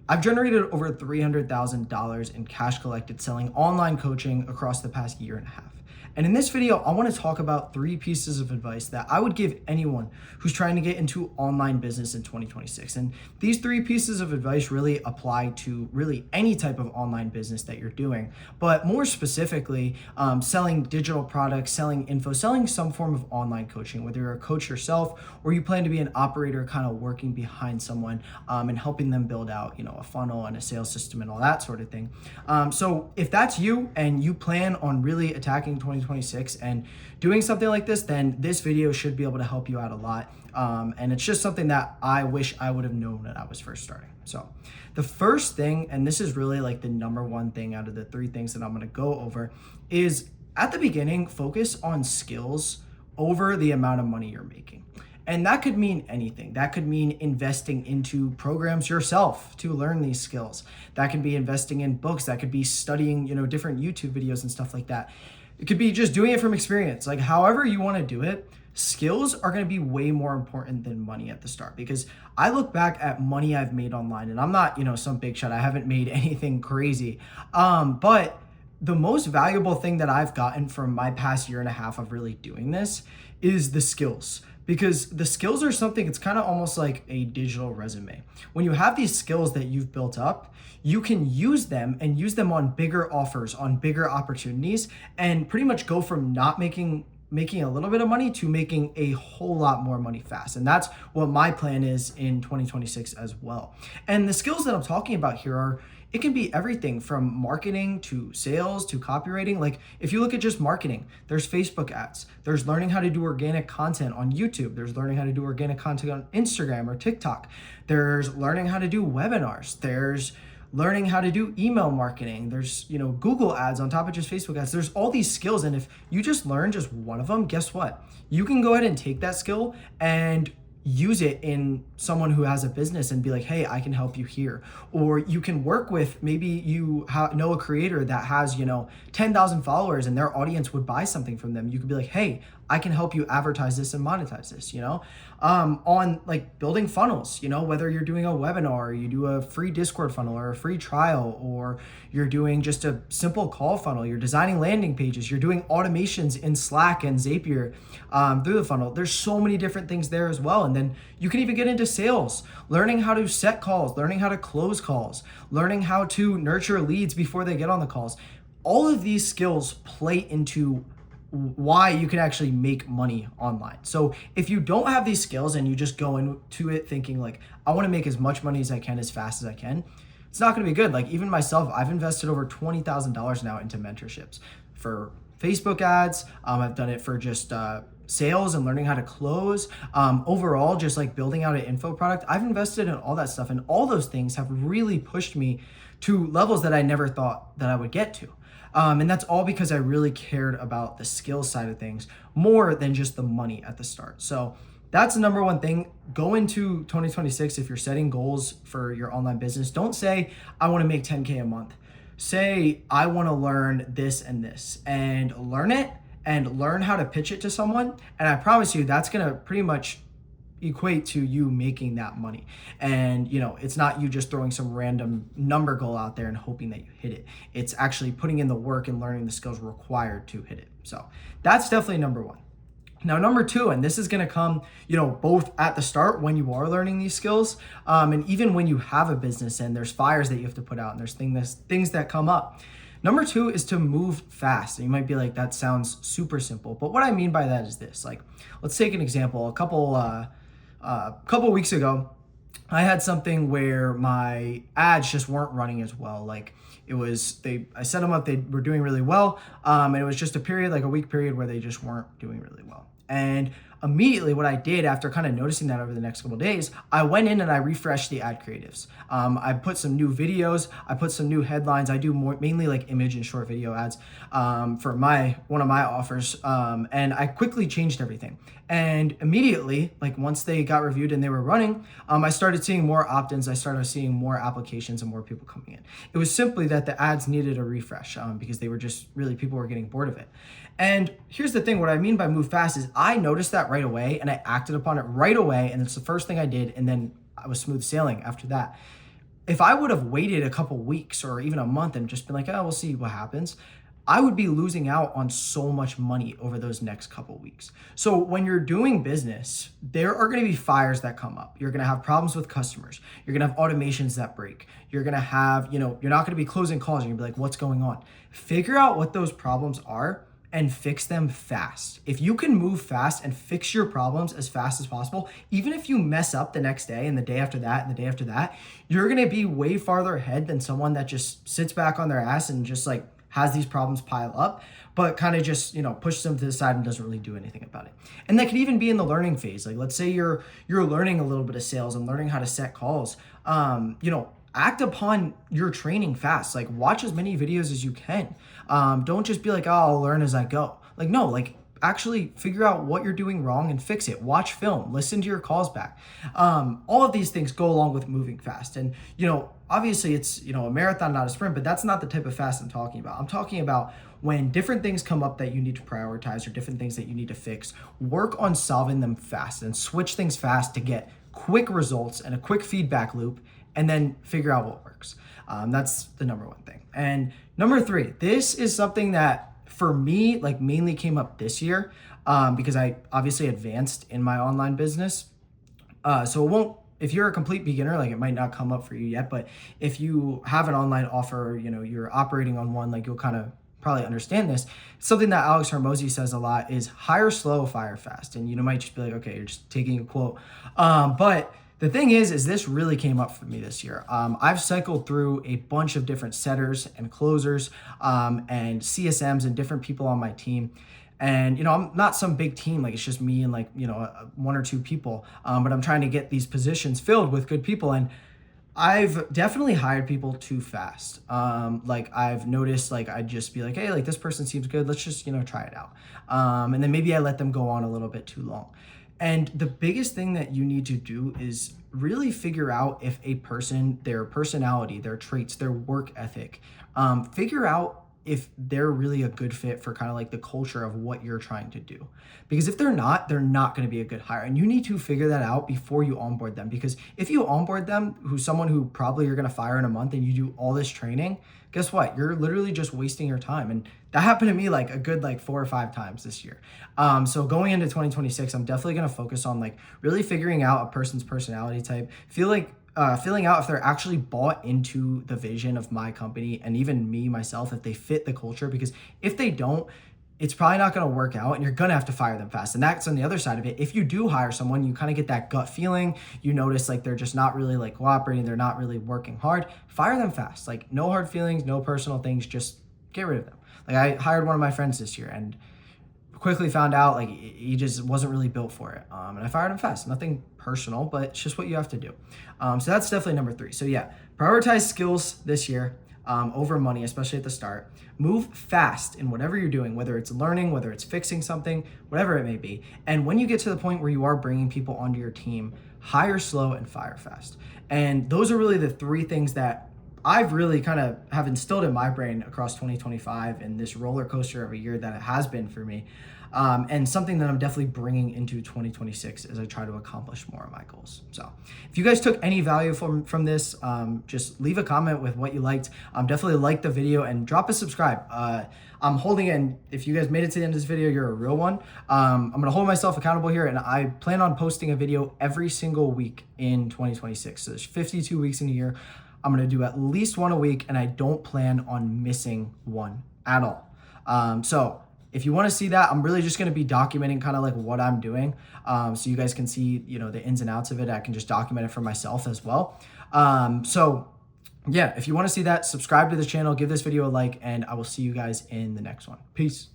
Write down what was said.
I've generated over $300,000 in cash collected selling online coaching across the past year and a half. And in this video, I want to talk about 3 pieces of advice that I would give anyone who's trying to get into online business in 2026. And these 3 pieces of advice really apply to really any type of online business that you're doing, but more specifically, selling digital products, selling info, selling some form of online coaching, whether you're a coach yourself or you plan to be an operator kind of working behind someone and helping them build out, a funnel and a sales system and all that sort of thing. So if that's you and you plan on really attacking 2026 and doing something like this, then this video should be able to help you out a lot. And it's just something that I wish I would have known when I was first starting. So the first thing, and this is really like the number one thing out of the 3 things that I'm going to go over, is at the beginning, focus on skills over the amount of money you're making. And that could mean anything. That could mean investing into programs yourself to learn these skills. That could be investing in books. That could be studying, different YouTube videos and stuff like that. It could be just doing it from experience. Like however you want to do it, skills are going to be way more important than money at the start, because I look back at money I've made online and I'm not, some big shot. I haven't made anything crazy. But the most valuable thing that I've gotten from my past year and a half of really doing this is the skills. Because the skills are something, it's kind of almost like a digital resume. When you have these skills that you've built up, you can use them and use them on bigger offers, on bigger opportunities, and pretty much go from not making a little bit of money to making a whole lot more money fast. And that's what my plan is in 2026 as well. And the skills that I'm talking about here are, it can be everything from marketing to sales to copywriting. Like if you look at just marketing, there's Facebook ads, there's learning how to do organic content on YouTube, there's learning how to do organic content on Instagram or TikTok, there's learning how to do webinars, there's learning how to do email marketing, there's Google ads on top of just Facebook ads. There's all these skills, and if you just learn just one of them, guess what? You can go ahead and take that skill and use it in someone who has a business and be like, hey, I can help you here. Or you can work with, maybe you know a creator that has 10,000 followers and their audience would buy something from them. You could be like, hey, I can help you advertise this and monetize this, on like building funnels, whether you're doing a webinar or you do a free Discord funnel or a free trial, or you're doing just a simple call funnel, you're designing landing pages, you're doing automations in Slack and Zapier through the funnel. There's so many different things there as well. And then you can even get into sales, learning how to set calls, learning how to close calls, learning how to nurture leads before they get on the calls. All of these skills play into why you can actually make money online. So if you don't have these skills and you just go into it thinking like, I want to make as much money as I can as fast as I can, it's not going to be good. Like even myself, I've invested over $20,000 now into mentorships for Facebook ads. I've done it for just sales and learning how to close. Overall, just like building out an info product, I've invested in all that stuff, and all those things have really pushed me to levels that I never thought that I would get to. And that's all because I really cared about the skill side of things more than just the money at the start. So that's the number one thing. Go into 2026, if you're setting goals for your online business, don't say, I want to make 10K a month. Say, I want to learn this and this, and learn it and learn how to pitch it to someone. And I promise you, that's going to pretty much equate to you making that money. And it's not you just throwing some random number goal out there and hoping that you hit it. It's actually putting in the work and learning the skills required to hit it. So that's definitely number one. Now, number 2, and this is going to come, both at the start when you are learning these skills, and even when you have a business and there's fires that you have to put out and there's things that come up. Number 2 is to move fast. And you might be like, that sounds super simple. But what I mean by that is this. Like, let's take an example. A couple weeks ago, I had something where my ads just weren't running as well. Like I set them up, they were doing really well. And it was just a week period where they just weren't doing really well. And immediately what I did after kind of noticing that over the next couple of days, I went in and I refreshed the ad creatives. I put some new videos, I put some new headlines. I do mainly like image and short video ads for one of my offers. And I quickly changed everything. And immediately, like once they got reviewed and they were running, I started seeing more opt-ins. I started seeing more applications and more people coming in. It was simply that the ads needed a refresh because they were just really, people were getting bored of it. And here's the thing, what I mean by move fast is I noticed that right away and I acted upon it right away. And it's the first thing I did. And then I was smooth sailing after that. if I would have waited a couple weeks or even a month and just been like, oh, we'll see what happens, I would be losing out on so much money over those next couple weeks. So when you're doing business, there are going to be fires that come up. You're going to have problems with customers. You're going to have automations that break. You're going to have, you're not going to be closing calls. You're going to be like, what's going on? Figure out what those problems are and fix them fast. If you can move fast and fix your problems as fast as possible, even if you mess up the next day and the day after that and the day after that, you're going to be way farther ahead than someone that just sits back on their ass and just like has these problems pile up, but kind of just, pushes them to the side and doesn't really do anything about it. And that could even be in the learning phase. Like, let's say you're learning a little bit of sales and learning how to set calls. Act upon your training fast. Like, watch as many videos as you can. Don't just be like, oh, I'll learn as I go. Like, no, like, actually figure out what you're doing wrong and fix it. Watch film, listen to your calls back. All of these things go along with moving fast. And, obviously it's, a marathon, not a sprint, but that's not the type of fast I'm talking about. I'm talking about when different things come up that you need to prioritize or different things that you need to fix, work on solving them fast and switch things fast to get quick results and a quick feedback loop, and then figure out what works. That's the number one thing. And number three, this is something that for me, like mainly came up this year because I obviously advanced in my online business. So it won't, if you're a complete beginner, like it might not come up for you yet, but if you have an online offer, you're operating on one, like you'll kind of probably understand this. Something that Alex Hormozi says a lot is hire slow, fire fast. And you might just be like, okay, you're just taking a quote. But the thing is this really came up for me this year. I've cycled through a bunch of different setters and closers and CSMs and different people on my team. And, I'm not some big team, like it's just me and like, one or two people, but I'm trying to get these positions filled with good people. And I've definitely hired people too fast. Like I've noticed, like I'd just be like, hey, like this person seems good. Let's just, try it out. And then maybe I let them go on a little bit too long. And the biggest thing that you need to do is really figure out if a person, their personality, their traits, their work ethic, figure out if they're really a good fit for kind of like the culture of what you're trying to do. Because if they're not going to be a good hire. And you need to figure that out before you onboard them. Because if you onboard them, who's someone who probably you're going to fire in a month, and you do all this training, guess what? You're literally just wasting your time. And that happened to me like a good 4 or 5 times this year. So going into 2026, I'm definitely going to focus on like really figuring out a person's personality type. Filling out if they're actually bought into the vision of my company, and even me myself, if they fit the culture. Because if they don't, it's probably not going to work out and you're going to have to fire them fast. And that's on the other side of it. If you do hire someone, you kind of get that gut feeling, you notice like they're just not really like cooperating, they're not really working hard, fire them fast. Like no hard feelings, no personal things, just get rid of them. Like I hired one of my friends this year and quickly found out like he just wasn't really built for it. And I fired him fast. Nothing personal, but it's just what you have to do. So that's definitely number 3. So yeah, prioritize skills this year over money, especially at the start. Move fast in whatever you're doing, whether it's learning, whether it's fixing something, whatever it may be. And when you get to the point where you are bringing people onto your team, hire slow and fire fast. And those are really the 3 things that I've really kind of have instilled in my brain across 2025 and this roller coaster of a year that it has been for me. And something that I'm definitely bringing into 2026 as I try to accomplish more of my goals. So if you guys took any value from this, just leave a comment with what you liked. Definitely like the video and drop a subscribe. I'm holding in, if you guys made it to the end of this video, you're a real one. I'm going to hold myself accountable here, and I plan on posting a video every single week in 2026. So there's 52 weeks in a year. I'm going to do at least one a week, and I don't plan on missing one at all. So if you want to see that, I'm really just going to be documenting kind of like what I'm doing. So you guys can see, the ins and outs of it. I can just document it for myself as well. So yeah, if you want to see that, subscribe to the channel, give this video a like, and I will see you guys in the next one. Peace.